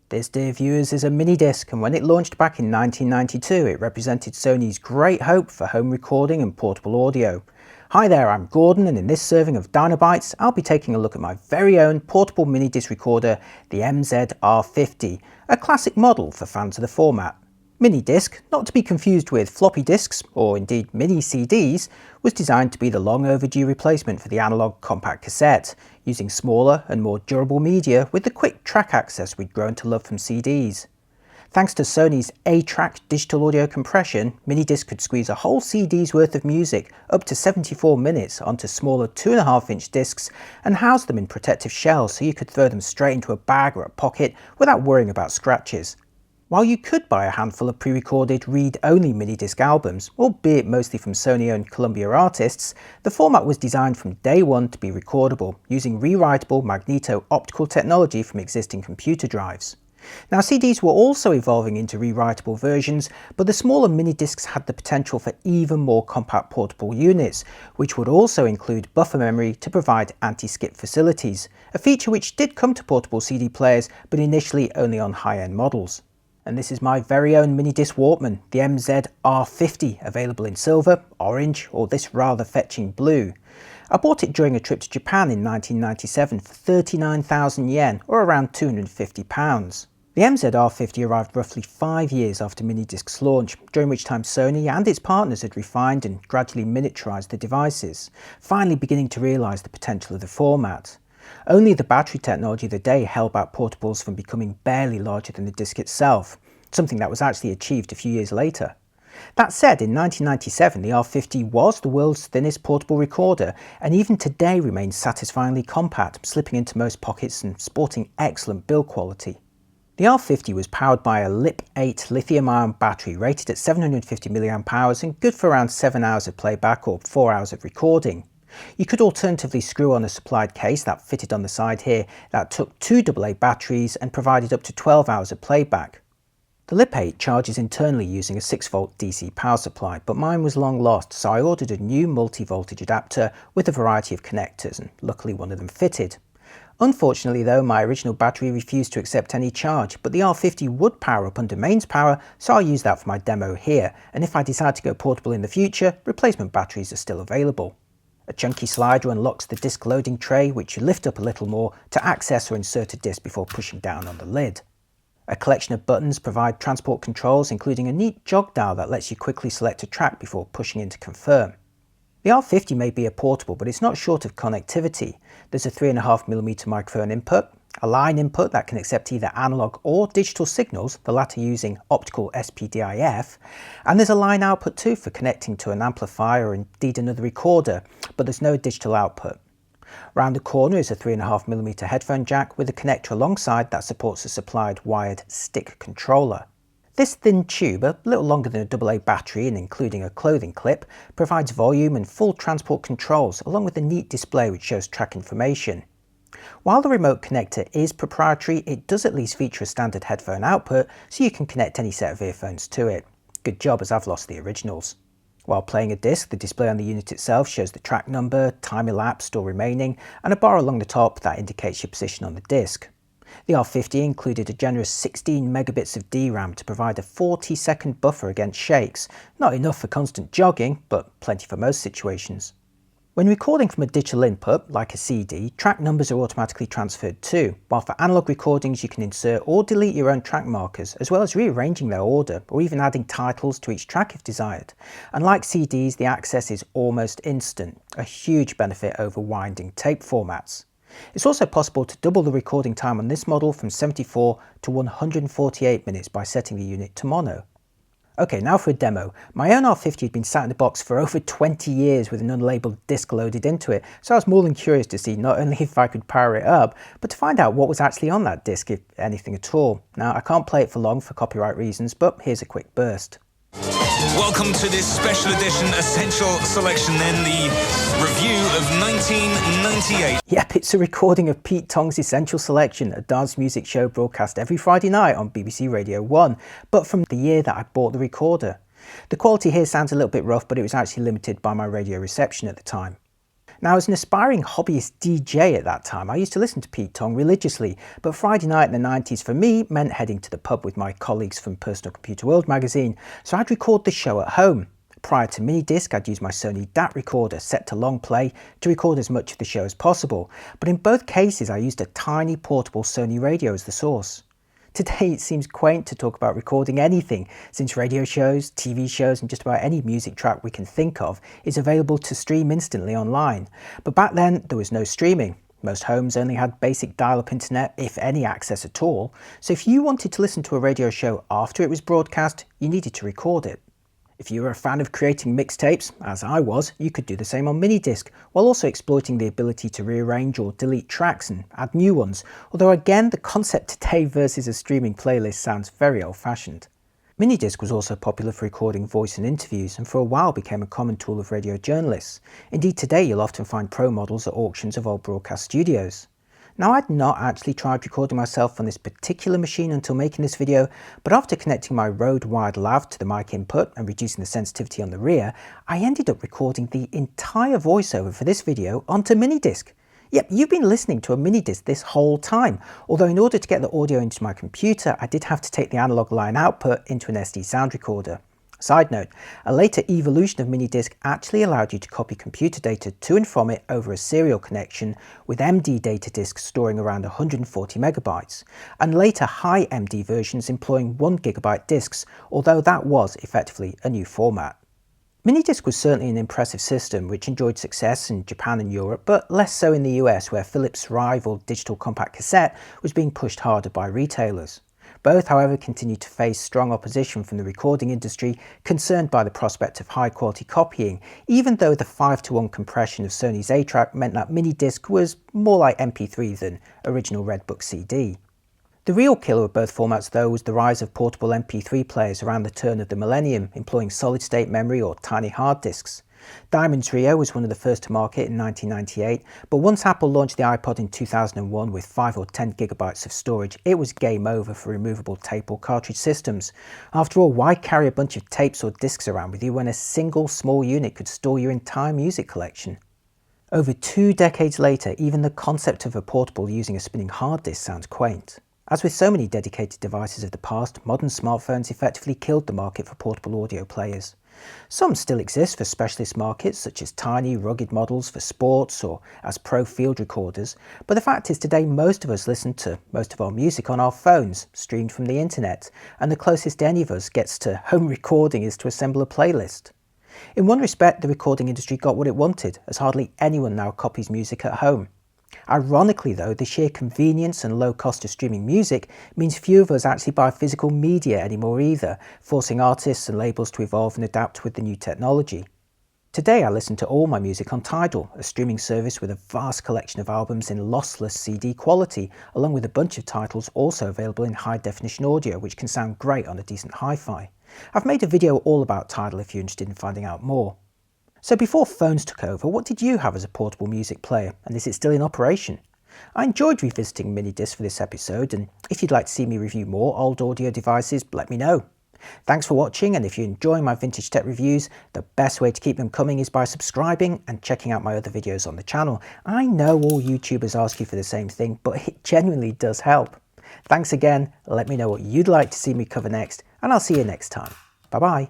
This, dear viewers, is a mini-disc, and when it launched back in 1992 it represented Sony's great hope for home recording and portable audio. Hi there, I'm Gordon, and in this serving of Dinobytes I'll be taking a look at my very own portable mini-disc recorder, the MZ-R50, a classic model for fans of the format. Mini-disc, not to be confused with floppy disks or indeed mini CDs, was designed to be the long overdue replacement for the analog compact cassette, using smaller and more durable media with the quick track access we'd grown to love from CDs. Thanks to Sony's A-track digital audio compression, mini-disc could squeeze a whole CD's worth of music, up to 74 minutes, onto smaller 2.5-inch discs and house them in protective shells so you could throw them straight into a bag or a pocket without worrying about scratches. While you could buy a handful of pre-recorded read-only mini-disc albums, albeit mostly from Sony-owned Columbia artists, the format was designed from day one to be recordable, using rewritable magneto-optical technology from existing computer drives. Now, CDs were also evolving into rewritable versions, but the smaller mini-discs had the potential for even more compact portable units, which would also include buffer memory to provide anti-skip facilities, a feature which did come to portable CD players, but initially only on high-end models. And this is my very own mini-disc Walkman, the MZ-R50, available in silver, orange, or this rather fetching blue. I bought it during a trip to Japan in 1997 for 39,000 yen, or around £250. The MZ-R50 arrived roughly 5 years after mini-disc's launch, during which time Sony and its partners had refined and gradually miniaturised the devices, finally beginning to realise the potential of the format. Only the battery technology of the day held back portables from becoming barely larger than the disc itself, something that was actually achieved a few years later. That said, in 1997 the R50 was the world's thinnest portable recorder, and even today remains satisfyingly compact, slipping into most pockets and sporting excellent build quality. The R50 was powered by a LiP8 lithium-ion battery rated at 750 mAh and good for around 7 hours of playback or 4 hours of recording. You could alternatively screw on a supplied case that fitted on the side here that took 2 AA batteries and provided up to 12 hours of playback. The LiP8 charges internally using a 6V DC power supply, but mine was long lost, so I ordered a new multi-voltage adapter with a variety of connectors, and luckily one of them fitted. Unfortunately though, my original battery refused to accept any charge, but the R50 would power up under mains power, so I'll use that for my demo here, and if I decide to go portable in the future, replacement batteries are still available. A chunky slider unlocks the disc loading tray, which you lift up a little more to access or insert a disc before pushing down on the lid. A collection of buttons provide transport controls, including a neat jog dial that lets you quickly select a track before pushing in to confirm. The R50 may be a portable, but it's not short of connectivity. There's a 3.5mm microphone input, a line input that can accept either analog or digital signals, the latter using optical SPDIF, and there's a line output too for connecting to an amplifier or indeed another recorder, but there's no digital output. Round the corner is a 3.5mm headphone jack with a connector alongside that supports a supplied wired stick controller. This thin tube, a little longer than a AA battery and including a clothing clip, provides volume and full transport controls along with a neat display which shows track information. While the remote connector is proprietary, it does at least feature a standard headphone output, so you can connect any set of earphones to it. Good job, as I've lost the originals. While playing a disc, the display on the unit itself shows the track number, time elapsed or remaining, and a bar along the top that indicates your position on the disc. The R50 included a generous 16 megabits of DRAM to provide a 40-second buffer against shakes, not enough for constant jogging, but plenty for most situations. When recording from a digital input, like a CD, track numbers are automatically transferred too, while for analog recordings you can insert or delete your own track markers, as well as rearranging their order, or even adding titles to each track if desired. And like CDs, the access is almost instant, a huge benefit over winding tape formats. It's also possible to double the recording time on this model from 74 to 148 minutes by setting the unit to mono. Okay, now for a demo. My own R50 had been sat in the box for over 20 years with an unlabelled disc loaded into it, so I was more than curious to see not only if I could power it up, but to find out what was actually on that disc, if anything at all. Now, I can't play it for long for copyright reasons, but here's a quick burst. Welcome to this special edition Essential Selection, then the review of 1998. Yep, it's a recording of Pete Tong's Essential Selection, a dance music show broadcast every Friday night on BBC Radio 1, but from the year that I bought the recorder. The quality here sounds a little bit rough, but it was actually limited by my radio reception at the time. Now, as an aspiring hobbyist DJ at that time, I used to listen to Pete Tong religiously, but Friday night in the 90s for me meant heading to the pub with my colleagues from Personal Computer World magazine, so I'd record the show at home. Prior to MiniDisc, I'd use my Sony DAT recorder set to long play to record as much of the show as possible, but in both cases I used a tiny portable Sony radio as the source. Today it seems quaint to talk about recording anything, since radio shows, TV shows and just about any music track we can think of is available to stream instantly online. But back then there was no streaming. Most homes only had basic dial-up internet, if any access at all, so if you wanted to listen to a radio show after it was broadcast, you needed to record it. If you were a fan of creating mixtapes, as I was, you could do the same on MiniDisc, while also exploiting the ability to rearrange or delete tracks and add new ones, although again the concept today versus a streaming playlist sounds very old-fashioned. MiniDisc was also popular for recording voice and interviews, and for a while became a common tool of radio journalists. Indeed, today you'll often find pro models at auctions of old broadcast studios. Now, I'd not actually tried recording myself on this particular machine until making this video, but after connecting my Rode wired lav to the mic input and reducing the sensitivity on the rear, I ended up recording the entire voiceover for this video onto MiniDisc. Yep, you've been listening to a MiniDisc this whole time, although in order to get the audio into my computer, I did have to take the analog line output into an SD sound recorder. Side note, a later evolution of MiniDisc actually allowed you to copy computer data to and from it over a serial connection, with MD data disks storing around 140 megabytes, and later high MD versions employing 1 gigabyte disks, although that was effectively a new format. MiniDisc was certainly an impressive system which enjoyed success in Japan and Europe, but less so in the US, where Philips' rival digital compact cassette was being pushed harder by retailers. Both, however, continued to face strong opposition from the recording industry, concerned by the prospect of high-quality copying, even though the 5:1 compression of Sony's A-Track meant that MiniDisc was more like MP3 than original Redbook CD. The real killer of both formats, though, was the rise of portable MP3 players around the turn of the millennium, employing solid-state memory or tiny hard disks. Diamond Trio was one of the first to market in 1998, but once Apple launched the iPod in 2001 with 5 or 10 gigabytes of storage, it was game over for removable tape or cartridge systems. After all, why carry a bunch of tapes or discs around with you when a single small unit could store your entire music collection? Over 2 decades later, even the concept of a portable using a spinning hard disk sounds quaint. As with so many dedicated devices of the past, modern smartphones effectively killed the market for portable audio players. Some still exist for specialist markets, such as tiny, rugged models for sports or as pro field recorders, but the fact is today most of us listen to most of our music on our phones, streamed from the internet, and the closest any of us gets to home recording is to assemble a playlist. In one respect, the recording industry got what it wanted, as hardly anyone now copies music at home. Ironically though, the sheer convenience and low cost of streaming music means few of us actually buy physical media anymore either, forcing artists and labels to evolve and adapt with the new technology. Today I listen to all my music on Tidal, a streaming service with a vast collection of albums in lossless CD quality, along with a bunch of titles also available in high definition audio, which can sound great on a decent hi-fi. I've made a video all about Tidal if you're interested in finding out more. So before phones took over, what did you have as a portable music player, and is it still in operation? I enjoyed revisiting MiniDisc for this episode, and if you'd like to see me review more old audio devices, let me know. Thanks for watching, and if you enjoy my vintage tech reviews, the best way to keep them coming is by subscribing and checking out my other videos on the channel. I know all YouTubers ask you for the same thing, but it genuinely does help. Thanks again, let me know what you'd like to see me cover next, and I'll see you next time. Bye bye.